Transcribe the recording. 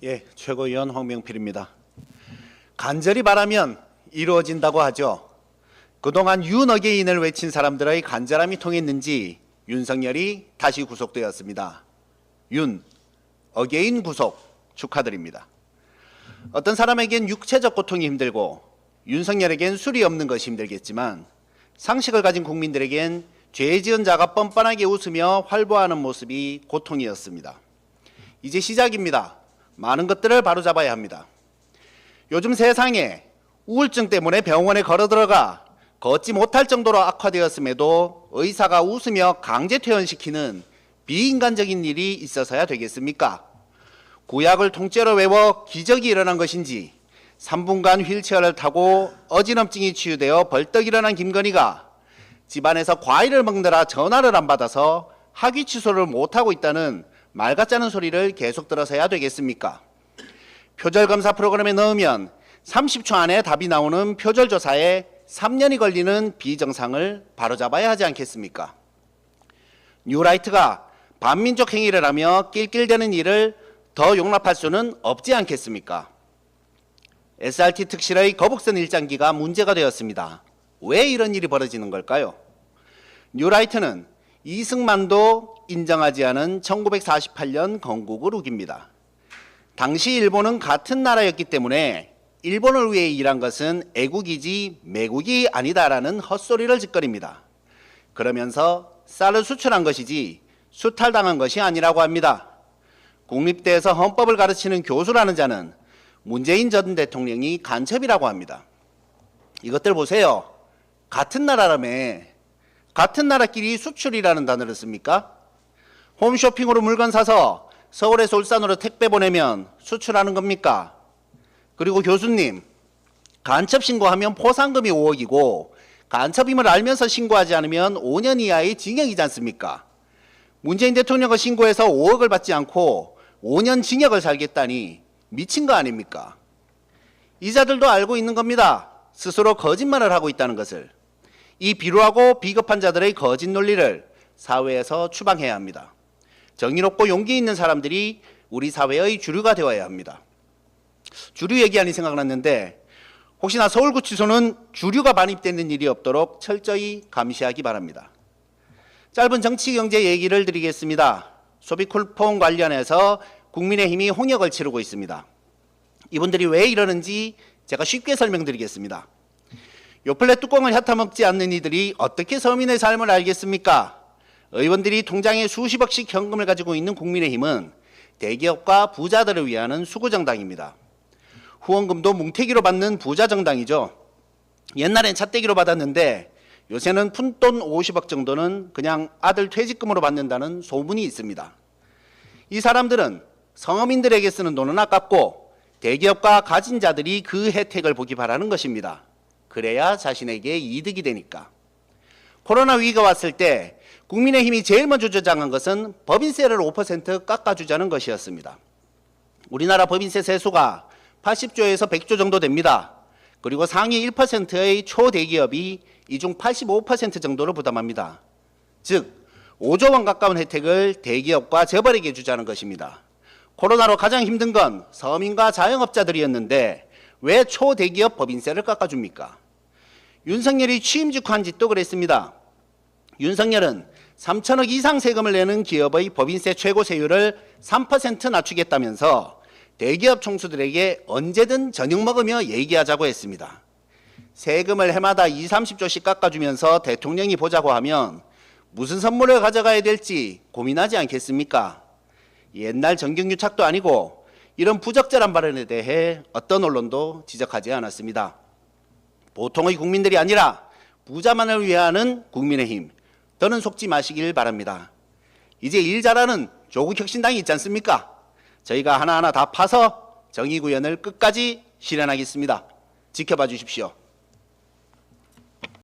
예, 최고위원 황명필입니다. 간절히 바라면 이루어진다고 하죠. 그동안 윤 어게인을 외친 사람들의 간절함이 통했는지 윤석열이 다시 구속되었습니다. 윤 어게인 구속 축하드립니다. 어떤 사람에겐 육체적 고통이 힘들고 윤석열에겐 술이 없는 것이 힘들겠지만 상식을 가진 국민들에겐 죄 지은 자가 뻔뻔하게 웃으며 활보하는 모습이 고통이었습니다. 이제 시작입니다. 많은 것들을 바로잡아야 합니다. 요즘 세상에 우울증 때문에 병원에 걸어들어가 걷지 못할 정도로 악화되었음에도 의사가 웃으며 강제 퇴원시키는 비인간적인 일이 있어서야 되겠습니까? 구약을 통째로 외워 기적이 일어난 것인지 3분간 휠체어를 타고 어지럼증이 치유되어 벌떡 일어난 김건희가 집안에서 과일을 먹느라 전화를 안 받아서 학위 취소를 못하고 있다는 말 같자는 소리를 계속 들어서야 되겠습니까? 표절검사 프로그램에 넣으면 30초 안에 답이 나오는 표절조사에 3년이 걸리는 비정상을 바로잡아야 하지 않겠습니까? 뉴라이트가 반민족 행위를 하며 낄낄대는 일을 더 용납할 수는 없지 않겠습니까? SRT 특실의 거북선 일장기가 문제가 되었습니다. 왜 이런 일이 벌어지는 걸까요? 뉴라이트는 이승만도 인정하지 않은 1948년 건국을 우깁니다. 당시 일본은 같은 나라였기 때문에 일본을 위해 일한 것은 애국이지 매국이 아니다라는 헛소리를 짓거립니다. 그러면서 쌀을 수출한 것이지 수탈당한 것이 아니라고 합니다. 국립대에서 헌법을 가르치는 교수라는 자는 문재인 전 대통령이 간첩이라고 합니다. 이것들 보세요. 같은 나라라며 같은 나라끼리 수출이라는 단어를 씁니까? 홈쇼핑으로 물건 사서 서울에서 울산으로 택배 보내면 수출하는 겁니까? 그리고 교수님, 간첩 신고하면 포상금이 5억이고 간첩임을 알면서 신고하지 않으면 5년 이하의 징역이지 않습니까? 문재인 대통령을 신고해서 5억을 받지 않고 5년 징역을 살겠다니 미친 거 아닙니까? 이자들도 알고 있는 겁니다. 스스로 거짓말을 하고 있다는 것을. 이 비루하고 비겁한 자들의 거짓 논리를 사회에서 추방해야 합니다. 정의롭고 용기 있는 사람들이 우리 사회의 주류가 되어야 합니다. 주류 얘기하니 생각났는데 혹시나 서울구치소는 주류가 반입되는 일이 없도록 철저히 감시하기 바랍니다. 짧은 정치 경제 얘기를 드리겠습니다. 소비쿨폰 관련해서 국민의힘이 홍역을 치르고 있습니다. 이분들이 왜 이러는지 제가 쉽게 설명드리겠습니다. 요플레 뚜껑을 핥아먹지 않는 이들이 어떻게 서민의 삶을 알겠습니까? 의원들이 통장에 수십억씩 현금을 가지고 있는 국민의힘은 대기업과 부자들을 위하는 수구정당입니다. 후원금도 뭉태기로 받는 부자정당이죠. 옛날엔 차떼기로 받았는데 요새는 푼돈 50억 정도는 그냥 아들 퇴직금으로 받는다는 소문이 있습니다. 이 사람들은 서민들에게 쓰는 돈은 아깝고 대기업과 가진 자들이 그 혜택을 보기 바라는 것입니다. 그래야 자신에게 이득이 되니까. 코로나 위기가 왔을 때 국민의힘이 제일 먼저 주장한 것은 법인세를 5% 깎아주자는 것이었습니다. 우리나라 법인세 세수가 80조에서 100조 정도 됩니다. 그리고 상위 1%의 초대기업이 이 중 85% 정도를 부담합니다. 즉 5조 원 가까운 혜택을 대기업과 재벌에게 주자는 것입니다. 코로나로 가장 힘든 건 서민과 자영업자들이었는데 왜 초대기업 법인세를 깎아줍니까? 윤석열이 취임 직후한 짓도 그랬습니다. 윤석열은 3천억 이상 세금을 내는 기업의 법인세 최고 세율을 3% 낮추겠다면서 대기업 총수들에게 언제든 저녁 먹으며 얘기하자고 했습니다. 세금을 해마다 20, 30조씩 깎아주면서 대통령이 보자고 하면 무슨 선물을 가져가야 될지 고민하지 않겠습니까? 옛날 정경유착도 아니고 이런 부적절한 발언에 대해 어떤 언론도 지적하지 않았습니다. 보통의 국민들이 아니라 부자만을 위하는 국민의힘, 더는 속지 마시길 바랍니다. 이제 일 잘하는 조국혁신당이 있지 않습니까? 저희가 하나하나 다 파서 정의구현을 끝까지 실현하겠습니다. 지켜봐 주십시오.